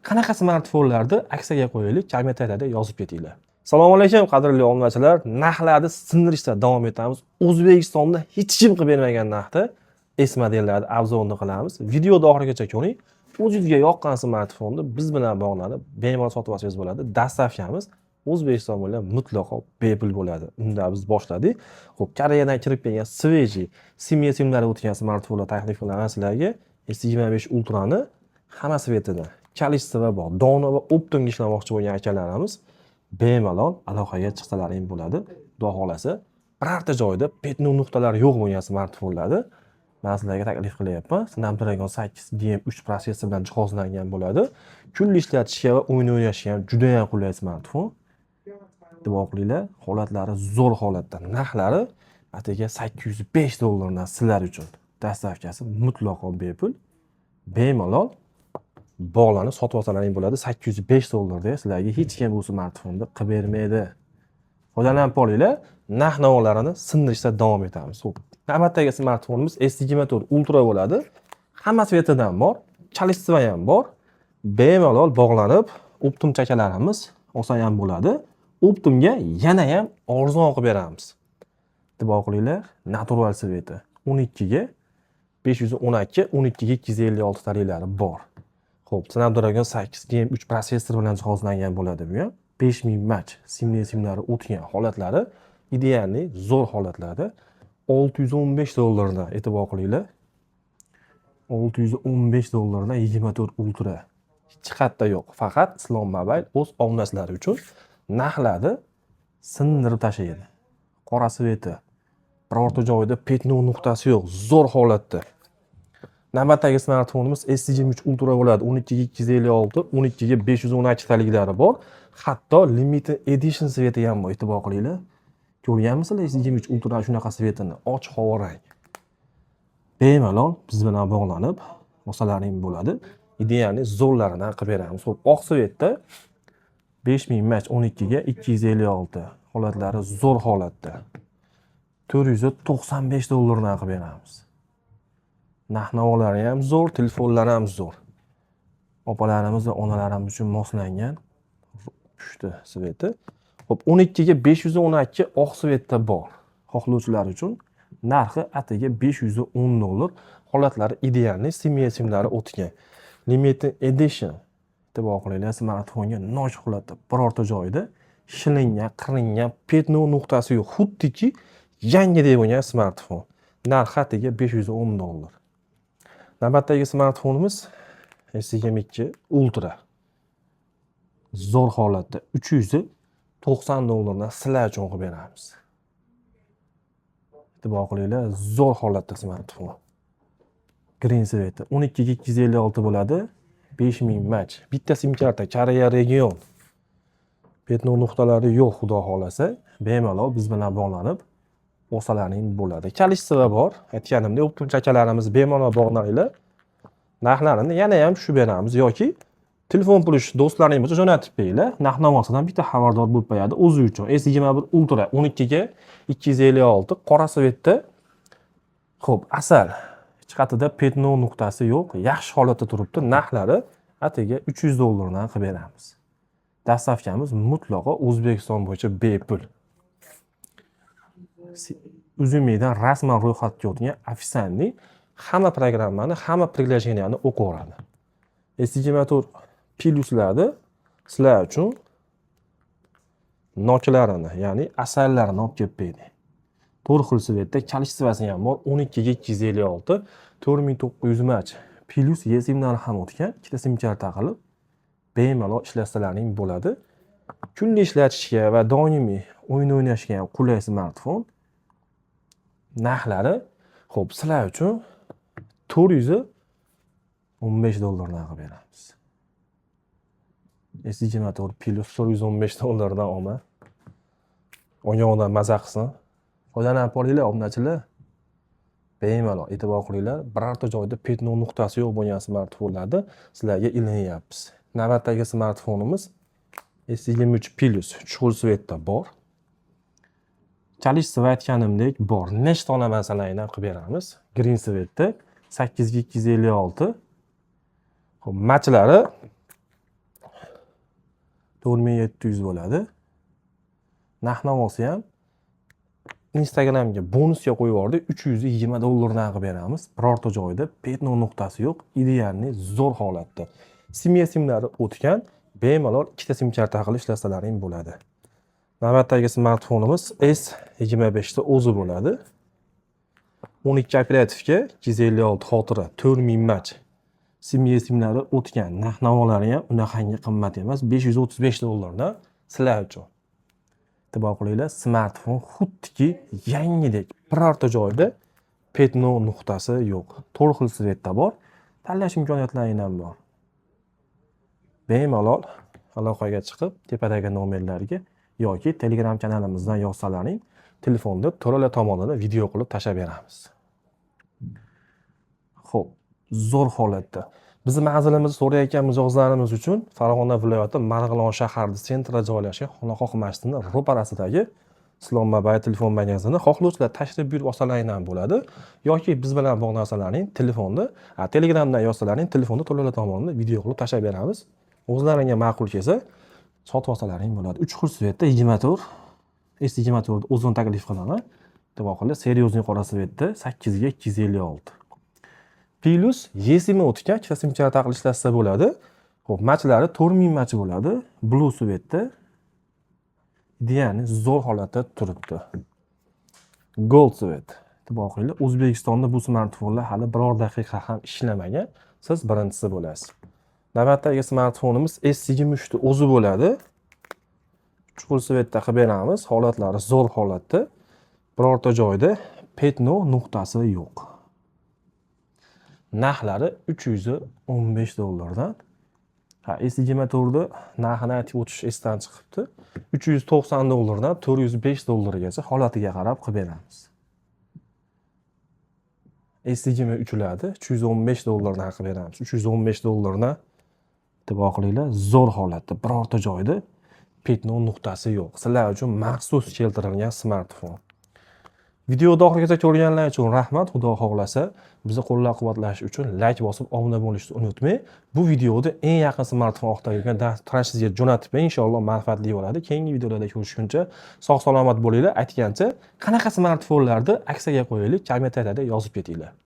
qanaqa smartfonlarni aksiyaga qo'yaylik, kommentariyada yozib ketinglar. Assalomu alaykum qadrli obunachilar. Narxlarni sindirishda davom etamiz. O'zbekistonda hech kim qilib bermagan narxda S modellarni obzorini qilamiz. Videoni oxirigacha ko'ring. O'zingizga yoqqan smartfonni biz bilan bog'lanib bemalol sotib olsangiz bo'ladi. Dastavkamiz O'zbekiston bilan mutlaqo bepul bo'ladi. Unda biz boshladik. Xo'p, Koreyadan kirib kelgan Sveji simlari o'tgan smartfonlar taklif qilaman sizlarga. S25 Ultra'ni hamma svetidan kalishsiva bor, dono va optimga ishlamoqchi bo'lgan akalarimiz bemalol aloqaga chiqsalaring bo'ladi. Xudo xolasa, birorta joyda petno nuqtalari yo'q bo'lgan smartfonlarni men sizlarga taklif qilyapman. Snapdragon 8 Gen 3 protsessor bilan jihozlangan bo'ladi. Kunlik ishlatishga va o'yin o'ynashga ham juda ham qulay smartfon. E'tibor qilinglar, holatlari zo'r holatda. Narxlari atigi $805 dan sizlar uchun. Dastavkasi mutlaqo bepul. Bemalol bog'lanib sotib olsalaring bo'ladi. $805 da sizlarga hech kim bu smartfonni qilib bermaydi. Foydalanib olinglar. Narx-navolarni sindirishda davom etamiz. Xo'p, navbatdagi smartfonimiz S24 Ultra bo'ladi. Hamma svetidan bor, chalishsiva ham bor. Bemalol bog'lanib, optim chakalarimiz olsa ham bo'ladi. Optimga yana ham arzon qilib beramiz. E'tibor qilinglar, natural sveti 12 ga 512, 12 ga 256 taliklari bor. Xo'p, Snapdragon 8 Gen 3 protsessor bilan jihozlangan bo'ladi bu ham. 5000 match simlari o'tgan holatlari idealni zo'r holatlarda $615 dan e'tibor qilinglar. $615 dan 24 Ultra. Hech qayerda yo'q. Faqat Islom Mobile o'z obunachilari uchun narxlarni sindirib tashlaydi. Qora sveti. Birorta joyda petno nuqtasi yo'q, zo'r holatda. Navbatdagi smartfonimiz S23 Ultra bo'ladi. 12 ga 256, 12 ga 512 taliklari bor. Hatto limited edition sveti ham bor, e'tibor qilinglar. Ko'rganmisizlar S23 Ultra shunaqa svetini? Ochiq havo rang. Bemalol biz bilan bog'lanib olsalaring bo'ladi. Idealni zo'rlaridan qilib beramiz. Xo'p, oq svetda 5000 match 12 ga 256 holatlari zo'r holatda. $495 dan qilib beramiz. Narx-navolari ham zo'r, telefonlari ham zo'r. Opalarimiz va onalarimiz uchun moslangan pushti sveti. Xo'p, 12 ga 512 oq svetda bor. Xohlovchilar uchun narxi atiga $510. Holatlari idealni simlari o'tgan. Limited edition. E'tibor qilinglar, smartfonga nosh holatda birorta joyda shilingan, qiringan, petno nuqtasi yo'q. Xuddiki yangidek bo'lgan smartfon. Narxi atiga $510. Navbatdagi smartfonimiz S22 Ultra. Zo'r holatda $390 dan sizlar uchun qilib beramiz. E'tibor qilinglar, zo'r holatda smartfon. Green sveti 12 ga 256 bo'ladi. 5000 match. Bitta sim karta Koreya region. Petno nuqtalari yo'q, xudo xolasa. Bemalol biz bilan bog'lanib olsalaring bo'ladi. Kalishsiva bor. Aytganimdek, optim chakalarimiz bemalol bog'laninglar. Narxlarini yana ham tushib beramiz yoki telefon pulush do'stlaring bo'lsa jo'natib beringlar. Narx-navosidan bitta xabardor bo'lib qo'yadi o'zi uchun. S21 Ultra 12 ga 256 qora svetda. Xo'p, asal. Hech qayerda petno nuqtasi yo'q, yaxshi holatda turibdi. Narxlari atiga $300 dan qilib beramiz. Dastavkamiz mutlaqo O'zbekiston bo'yicha bepul. Uzumidan rasman ro'yxatga o'tgan ofitsialniy hamma programmani, hamma priglasheniyalarni o'qib S24 Plus'larni sizlar uchun noklarini, ya'ni asallarini olib kelib berdik. 4 xil svetda kalishsivasi ham bor. 12 ga 256, 4900 match Plus esimlari ham o'tgan. Ikkita sim karta qilib bemalol ishlasalaring bo'ladi. Kunlik ishlatishga va doimiy o'yin o'ynashga ham qulay smartfon. Narxlari xo'p, sizlar uchun $415 dan qilib beramiz. S24 Plus $415 dan olma. O'yindan maza qilsin. Foydalanib olinglar, obunachilar. Bemalol e'tibor qilinglar. Birorta joyda petno nuqtasi yo'q bo'lgan smartfonlarni sizlarga ilanyapmiz. Navbatdagi smartfonimiz S23 Plus chuqur svetda bor. Chalish aytganimdek bor. Nechta onaman sanaydan qilib beramiz. Green svetda 8 ga 256. Xo'p, matchlari 4700 bo'ladi. Narx-navosi ham Instagramga bonusga qo'yib yubordik. $320 qilib beramiz. Birorta joyda petno nuqtasi yo'q, idealniy zo'r holatda. Simlari o'tgan, bemalol ikkita sim karta qilib ishlasalaring bo'ladi. Navbatdagi smartfonimiz S25 ta o'zi bo'ladi. 12 operativga 256 xotira, 4000 mach. Simlari o'tgan, narx-navolari ham unaqangi qimmat emas, $535 dan sizlar uchun. E'tibor qilinglar, smartfon xuddiki yangidek, birorta joyda petno nuqtasi yo'q. 4 xil svetda bor, tanlash imkoniyatlaring ham bor. Bemalol aloqaga chiqib, tepadagi nomerlarga yoki Telegram kanalimizdan yozsalaring, telefonda to'rala tomonidan video qilib tashab beramiz. Xo'p, zo'r holatda. Bizni manzilimizni so'rayotgan mijozlarimiz uchun Farg'ona viloyati Marg'ilon shahrida sentrda joylashgan Xonaqoh masjidining ro'parasidagi Islom Mobile telefon magazini xohlovchilar tashrif buyurib olsalaring ham bo'ladi yoki biz bilan bog'lansalaring telefonda, Telegramdan yozsalaring telefonda to'rala tomonidan video qilib tashab beramiz. O'zlaringga ma'qul kelsa sotib olsalaring bo'ladi. 3 xil svetda 24 S24 o'zini taklif qilaman. E'tibor qilinglar, seriyozniy qora svetda 8 ga 256. Plus yesimi o'tgan ikkita sim karta taqib ishlasa bo'ladi. Xo'p, matchlari 4000 match bo'ladi. Blue svetda idealni zo'r holatda turibdi. Gold svet. E'tibor qilinglar, O'zbekistonda bu smartfonlar hali biror daqiqa ham ishlamagan. Siz birinchisi bo'lasiz. Navbatdagi smartfonimiz S23 ta o'zi bo'ladi. 3 xil svetda qilib beramiz. Holatlari zo'r holatda. Birorta joyda petno nuqtasi yo'q. Narxlari $315 dan. S24 narxini aytib o'tish esdan chiqibdi. $390 dan $405 gacha holatiga qarab qilib beramiz. S23 larda $315 dan qilib beramiz. $315 dan e'tibor qilinglar, zo'r holatda, birorta joyda petno nuqtasi yo'q. Sizlar uchun maxsus keltirilgan smartfon. Videoni oxirigacha ko'rganlar uchun rahmat. Xudo xohlasa, bizni qo'llab-quvvatlash uchun like bosib, obuna bo'lishni unutmang. Bu videoda eng yaqin smartfon oqtargan transferga jo'natib, inshaalloh manfaatli bo'ladi. Keyingi videolarda ko'rishguncha sog'-salomat bo'linglar. Aytgancha, qanaqa smartfonlarni aksiyaga qo'yaylik, kommentariyada yozib ketinglar.